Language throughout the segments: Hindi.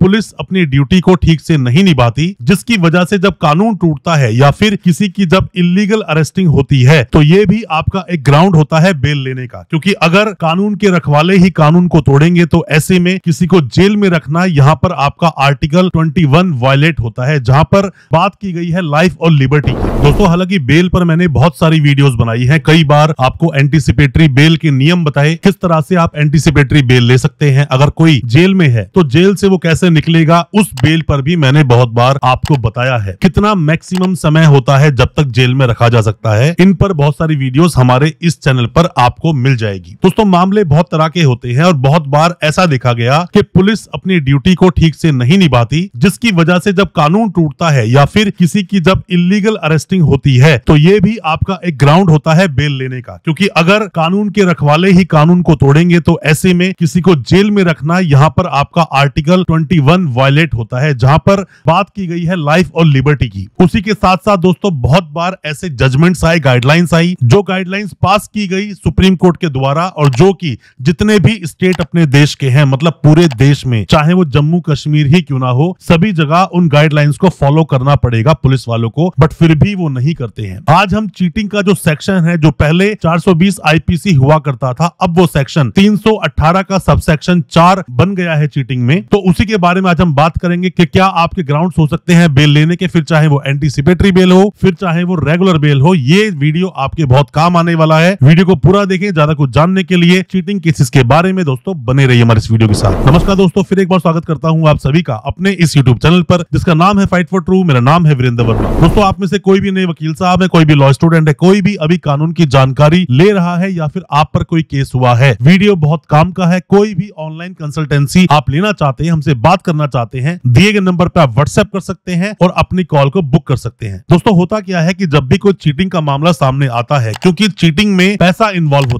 पुलिस अपनी ड्यूटी को ठीक से नहीं निभाती, जिसकी वजह से जब कानून टूटता है या फिर किसी की जब इलीगल अरेस्टिंग होती है तो ये भी आपका एक ग्राउंड होता है बेल लेने का। क्योंकि अगर कानून के रखवाले ही कानून को तोड़ेंगे तो ऐसे में किसी को जेल में रखना यहाँ पर आपका आर्टिकल 21 वायलेट होता है, जहां पर बात की गई है लाइफ और लिबर्टी की। दोस्तों हालांकि बेल पर मैंने बहुत सारी वीडियोस बनाई हैं, कई बार आपको एंटीसिपेटरी बेल के नियम बताए, किस तरह से आप एंटीसिपेटरी बेल ले सकते हैं। अगर कोई जेल में है तो जेल से वो कैसे निकलेगा, उस बेल पर भी मैंने बहुत बार आपको बताया है। कितना मैक्सिमम समय होता है जब तक जेल में रखा जा सकता है, इन पर बहुत सारी वीडियोस हमारे इस चैनल पर आपको मिल जाएगी। दोस्तों मामले बहुत तरह के होते हैं और बहुत बार ऐसा देखा गया कि पुलिस अपनी ड्यूटी को ठीक से नहीं निभाती, जिसकी वजह से जब कानून टूटता है या फिर किसी की जब इलीगल अरेस्टिंग होती है तो ये भी आपका एक ग्राउंड होता है बेल लेने का। क्योंकि अगर कानून के रखवाले ही कानून को तोड़ेंगे तो ऐसे में किसी को जेल में रखना यहाँ पर आपका आर्टिकल 21 वायलेट होता है, जहां पर बात की गई है लाइफ और लिबर्टी की। उसी के साथ साथ दोस्तों बहुत बार ऐसे जजमेंट्स आए, गाइडलाइंस आई, जो गाइडलाइंस पास की गई सुप्रीम कोर्ट के द्वारा और जो कि जितने भी स्टेट अपने देश के हैं, मतलब पूरे देश में, चाहे वो जम्मू कश्मीर ही क्यों ना हो, सभी जगह उन गाइडलाइंस को फॉलो करना पड़ेगा पुलिस वालों को, बट फिर भी वो नहीं करते हैं। आज हम चीटिंग का जो सेक्शन है, जो पहले 420 आईपीसी हुआ करता था, अब वो सेक्शन 318 का सबसेक्शन 4 बन गया है चीटिंग में। तो उसी के बारे में आज हम बात करेंगे कि क्या आपके ग्राउंड्स हो सकते हैं बेल लेने के, फिर चाहे वो एंटीसिपेटरी बेल हो, फिर चाहे वो रेगुलर बेल हो। ये वीडियो आपके बहुत काम आने वाला है, वीडियो को पूरा देखें। ज्यादा कुछ जानने के लिए चीटिंग केसेस के बारे में दोस्तों बने रहिए हमारे इस वीडियो के साथ। नमस्कार दोस्तों, फिर एक बार स्वागत करता हूं आप सभी का अपने इस यूट्यूब चैनल पर, जिसका नाम है फाइट फॉर ट्रू। मेरा नाम है वीरेंद्र वर्मा। दोस्तों आप में से कोई भी नए वकील साहब है, कोई भी लॉ स्टूडेंट है, कोई भी अभी कानून की जानकारी ले रहा है या फिर आप पर कोई केस हुआ है, वीडियो बहुत काम का है। कोई भी ऑनलाइन कंसल्टेंसी आप लेना चाहते हैं, हमसे बात करना चाहते हैं, दिए गए नंबर पर आप व्हाट्सएप कर सकते हैं और अपनी कॉल को बुक कर सकते हैं। दोस्तों होता क्या है कि जब भी कोई चीटिंग का मामला सामने आता है, क्योंकि चीटिंग में पैसा इन्वॉल्व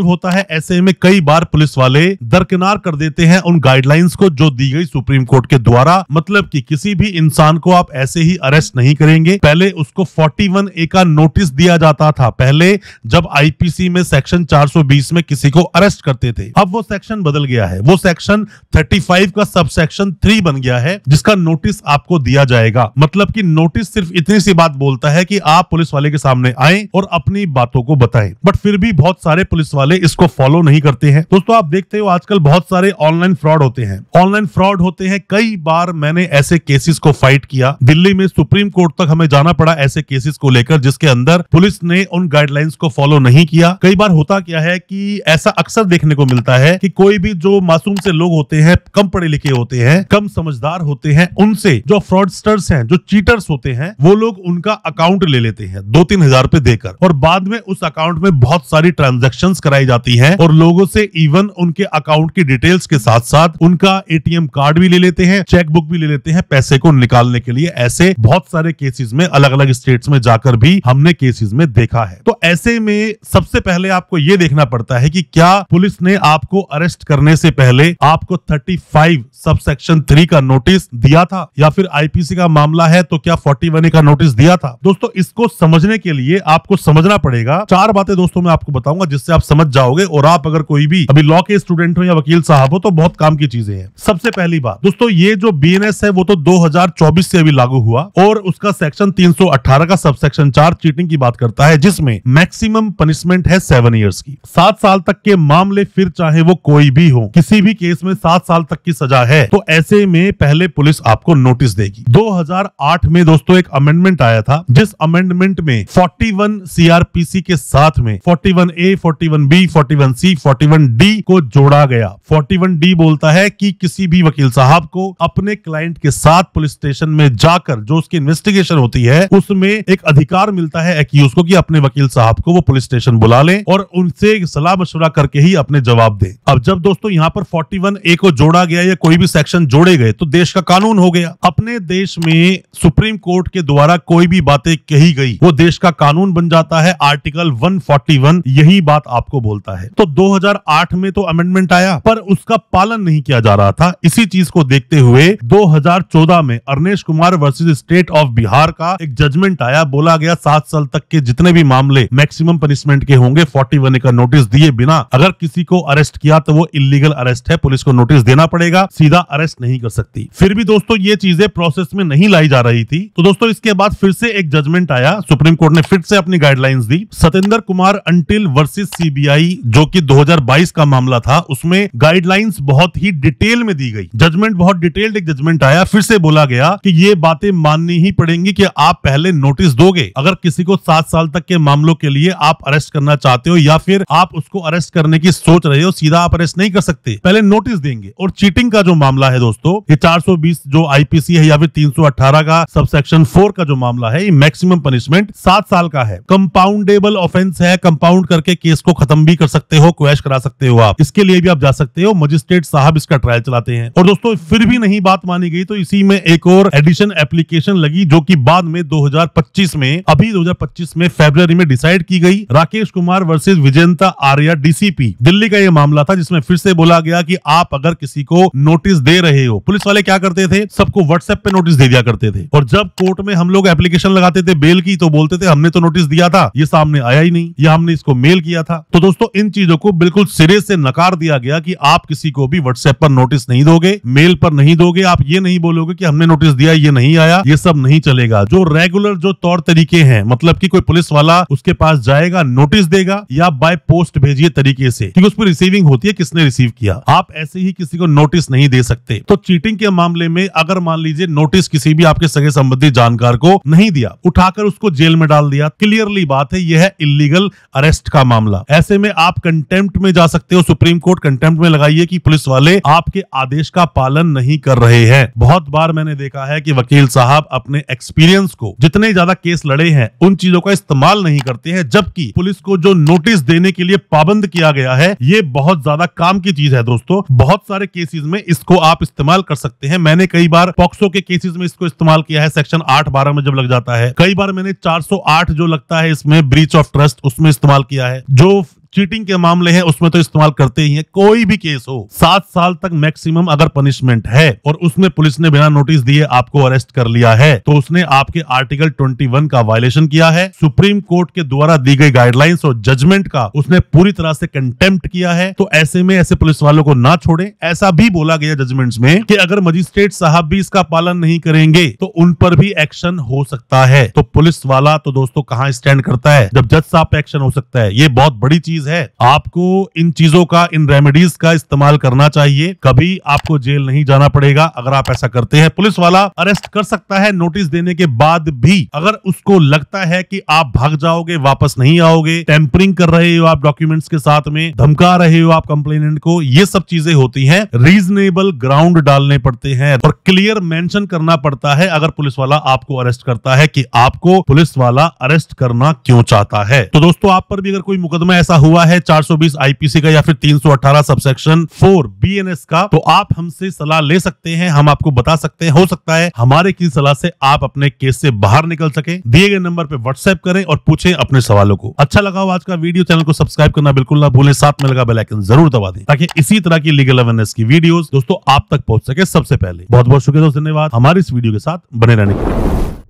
होता है, ऐसे में कई बार पुलिस वाले दरकिनार कर देते हैं उन गाइडलाइंस को जो दी गई सुप्रीम कोर्ट के द्वारा। मतलब कि किसी भी इंसान को आप ऐसे ही अरेस्ट नहीं करेंगे, पहले उसको 41A का नोटिस दिया जाता था। पहले जब आईपीसी में सेक्शन 420 में किसी को अरेस्ट करते थे, अब वो सेक्शन बदल गया है, वो सेक्शन 35 का सबसेक्शन 3 बन गया है, जिसका नोटिस आपको दिया जाएगा। मतलब कि नोटिस सिर्फ इतनी सी बात बोलता है कि आप पुलिस वाले के सामने आए और अपनी बातों को बताएं, बट फिर भी बहुत सारे पुलिस वाले इसको फॉलो नहीं करते हैं। दोस्तों आप देखते हो आजकल बहुत सारे ऑनलाइन फ्रॉड होते हैं। कई बार मैंने ऐसे केसेस को फाइट किया, दिल्ली में सुप्रीम कोर्ट तक हमें जाना पड़ा ऐसे केसेस को लेकर, जिसके अंदर पुलिस ने उन गाइडलाइंस को फॉलो नहीं किया। कई बार होता क्या है कि ऐसा अक्सर देखने को मिलता है कि कोई भी जो मासूम से लोग होते हैं, कम पढ़े लिखे होते हैं, कम समझदार होते हैं, उनसे जो फ्रॉडस्टर्स हैं, जो चीटर्स होते हैं, वो लोग उनका अकाउंट ले लेते हैं 2-3 हजार रुपए देकर, और बाद में उस अकाउंट में बहुत सारी ट्रांजैक्शंस कराई जाती हैं और लोगों से इवन उनके अकाउंट की डिटेल्स के साथ साथ उनका एटीएम कार्ड भी ले लेते हैं, चेकबुक भी ले लेते हैं पैसे को निकालने के लिए। ऐसे बहुत सारे केसेस में अलग अलग स्टेट्स में जाकर भी हमने केसेस में देखा है। तो ऐसे में सबसे पहले आपको यह देखना पड़ता है कि क्या पुलिस ने आपको अरेस्ट करने से पहले आपको 35 सबसेक्शन 3 का नोटिस दिया था, या फिर आईपीसी का मामला है तो क्या 41A का नोटिस दिया था। दोस्तों इसको समझने के लिए आपको समझना पड़ेगा। 4 बातें दोस्तों मैं आपको बताऊंगा जिससे आप समझ जाओगे, और आप अगर कोई भी अभी लॉ के स्टूडेंट हो या वकील साहब हो तो बहुत काम की चीजें हैं। सबसे पहली बात दोस्तों, ये जो बीएनएस है वो तो 2024 से अभी लागू हुआ और उसका सेक्शन 318 का सबसेक्शन 4 चीटिंग की बात करता है, जिसमें मैक्सिमम पनिशमेंट है 7 इयर्स की, 7 साल तक के मामले, फिर चाहे वो कोई भी हो, किसी भी केस में 7 साल तक की सजा है। तो ऐसे में पहले पुलिस आपको नोटिस देगी। 2008 में दोस्तों एक अमेंडमेंट आया था, जिस अमेंडमेंट में 41 सीआरपीसी के साथ में 41A, 41B, 41C, 41D को जोड़ा गया। 41D बोलता है कि किसी भी वकील साहब को अपने क्लाइंट के साथ पुलिस स्टेशन में जाकर जो उसकी इन्वेस्टिगेशन होती है उसमें एक अधिकार मिलता है एक्यूज को कि अपने वकील साहब को वो पुलिस स्टेशन बुला ले और उनसे सलाह मशवरा करके ही अपने जवाब दे। अब जब दोस्तों यहाँ पर 41A को जोड़ा गया या कोई भी सेक्शन जोड़े गए तो देश का कानून हो गया। अपने देश में सुप्रीम कोर्ट के द्वारा कोई भी बातें कही गई वो देश का कानून बन जाता है। आर्टिकल 141 यही बात आपको बोलता है। तो 2008 में तो अमेंडमेंट आया पर उसका पालन नहीं किया जा रहा था। इसी चीज को देखते हुए 2014 में Arnesh Kumar versus state of Bihar का एक जजमेंट आया। बोला गया 7 साल तक के जितने भी मामले मैक्सिमम पनिशमेंट के होंगे 41A का नोटिस दिए बिना अगर किसी को अरेस्ट किया तो वो इलीगल अरेस्ट है, पुलिस को नोटिस देना पड़ेगा। सीधा अरेस्ट नहीं कर सकती। फिर भी दोस्तों ये चीजें प्रोसेस में नहीं लाई जा रही थी। तो दोस्तों इसके बाद फिर से एक जजमेंट आया, सुप्रीम कोर्ट ने फिर से अपनी गाइडलाइंस दी। सतेंद्र कुमार अंटिल वर्सेस सीबीआई जो कि 2022 का मामला था, उसमें गाइडलाइंस बहुत ही डिटेल में दी गई। जजमेंट बहुत डिटेल्ड एक जजमेंट आया। फिर से बोला गया कि ये बातें माननी ही पड़ेंगी कि आप पहले नोटिस दोगे। अगर किसी को 7 साल तक के मामलों के लिए आप अरेस्ट करना चाहते हो या फिर आप उसको अरेस्ट करने की सोच रहे हो, सीधा आप अरेस्ट नहीं कर सकते, पहले नोटिस देंगे। और चीटिंग का जो मामला है दोस्तों, ये 420 जो आईपीसी है या फिर 318 का सबसेक्शन 4 का जो मामला है, ये मैक्सिमम पनिशमेंट 7 साल का है। कंपाउंडेबल ऑफेंस है, कंपाउंड करके केस को खत्म भी कर सकते हो, क्वैश करा सकते हो आप। इसके लिए भी आप जा सकते हो, मजिस्ट्रेट साहब इसका ट्रायल चलाते हैं। और दोस्तों फिर भी नहीं बात मानी गई तो इसी में एक और एडिशन एप्लीकेशन लगी जो कि बाद में 2025 में, अभी 2025 में फरवरी में डिसाइड की गई। राकेश कुमार वर्सेस विजेंता आर्या डीसीपी दिल्ली का यह मामला था, जिसमें फिर से बोला गया कि आप अगर किसी को नोटिस दे रहे हो, पुलिस वाले क्या करते थे, सबको व्हाट्सएप पे नोटिस दे दिया करते थे। और जब कोर्ट में हम लोग एप्लीकेशन लगाते थे बेल की, तो बोलते थे हमने तो नोटिस दिया था, ये सामने आया ही नहीं, या हमने इसको मेल किया था। तो दोस्तों इन चीजों को बिल्कुल सिरे से नकार दिया गया कि आप किसी को भी व्हाट्सएप पर नोटिस नहीं दोगे, मेल पर नहीं दोगे। आप ये नहीं बोलोगे कि हमने नोटिस दिया, ये नहीं आया, ये सब नहीं चलेगा। जो रेगुलर जो तौर तरीके हैं, मतलब कि कोई पुलिस वाला उसके पास जाएगा, नोटिस देगा, या बाय पोस्ट भेजिए तरीके से, क्योंकि उस पर रिसीविंग होती है, किसने रिसीव किया। आप ऐसे ही किसी को नोटिस नहीं दे सकते। तो चीटिंग के मामले में अगर मान लीजिए नोटिस किसी भी आपके सगे संबंधी जानकार को नहीं दिया, उठाकर उसको जेल में डाल दिया, क्लियरली बात है यह है इलीगल अरेस्ट का मामला। ऐसे में आप कंटेम्प्ट में जा सकते हो। सुप्रीम कोर्ट कंटेम्प्ट में लगाइए कि पुलिस वाले आपके आदेश का पालन नहीं कर रहे हैं। बहुत बार मैंने देखा है कि वकील साहब अपने एक्सपीरियंस को, जितने ज्यादा केस लड़े हैं, उन चीजों का इस्तेमाल नहीं करते हैं, जबकि पुलिस को जो नोटिस देने के लिए पाबंद किया गया है, ये बहुत ज्यादा काम की चीज है दोस्तों। बहुत सारे केसेस में इसको आप इस्तेमाल कर सकते हैं। मैंने कई बार पॉक्सो के केसेस में इसको इस्तेमाल किया है, सेक्शन 8-12 में जब लग जाता है। कई बार मैंने 408 जो लगता है इसमें ब्रीच ऑफ ट्रस्ट, उसमें इस्तेमाल किया है। जो चीटिंग के मामले हैं उसमें तो इस्तेमाल करते ही हैं। कोई भी केस हो, 7 साल तक मैक्सिमम अगर पनिशमेंट है और उसमें पुलिस ने बिना नोटिस दिए आपको अरेस्ट कर लिया है, तो उसने आपके आर्टिकल 21 का वायलेशन किया है। सुप्रीम कोर्ट के द्वारा दी गई गाइडलाइंस और जजमेंट का उसने पूरी तरह से कंटेम्प्ट किया है। तो ऐसे में ऐसे पुलिस वालों को ना छोड़े। ऐसा भी बोला गया जजमेंट्स में कि अगर मजिस्ट्रेट साहब भी इसका पालन नहीं करेंगे तो उन पर भी एक्शन हो सकता है। तो पुलिस वाला तो दोस्तों कहां स्टैंड करता है जब जज साहब पे एक्शन हो सकता है। ये बहुत बड़ी चीज है। आपको इन चीजों का, इन रेमेडीज का इस्तेमाल करना चाहिए। कभी आपको जेल नहीं जाना पड़ेगा अगर आप ऐसा करते हैं। पुलिस वाला अरेस्ट कर सकता है नोटिस देने के बाद भी। अगर उसको लगता है कि आप भाग जाओगे, वापस नहीं आओगे, टेम्परिंग कर रहे हो आप डॉक्यूमेंट्स के साथ में, धमका रहे हो आप कंप्लेनेंट को, ये सब चीजें होती हैं। रीजनेबल ग्राउंड डालने पड़ते हैं और क्लियर मेंशन करना पड़ता है अगर पुलिस वाला आपको अरेस्ट करता है कि आपको पुलिस वाला अरेस्ट करना क्यों चाहता है। तो दोस्तों आप पर भी अगर कोई मुकदमा ऐसा हुआ है 420 आईपीसी का या फिर 318 सबसेक्शन 4 बीएनएस का, तो आप हमसे सलाह ले सकते हैं। हम आपको बता सकते हैं, हो सकता है हमारे की सलाह से आप अपने केस से बाहर निकल सके। दिए गए नंबर पे व्हाट्सएप करें और पूछें अपने सवालों को। अच्छा लगा हो आज का वीडियो, चैनल को सब्सक्राइब करना बिल्कुल ना भूलें, साथ में लगा बेल आइकन जरूर दबा दें ताकि इसी तरह की लीगल अवेयरनेस की वीडियोस दोस्तों आप तक पहुंच सके सबसे पहले। बहुत बहुत शुक्रिया दोस्तों, धन्यवाद हमारे इस वीडियो के साथ बने रहने के लिए।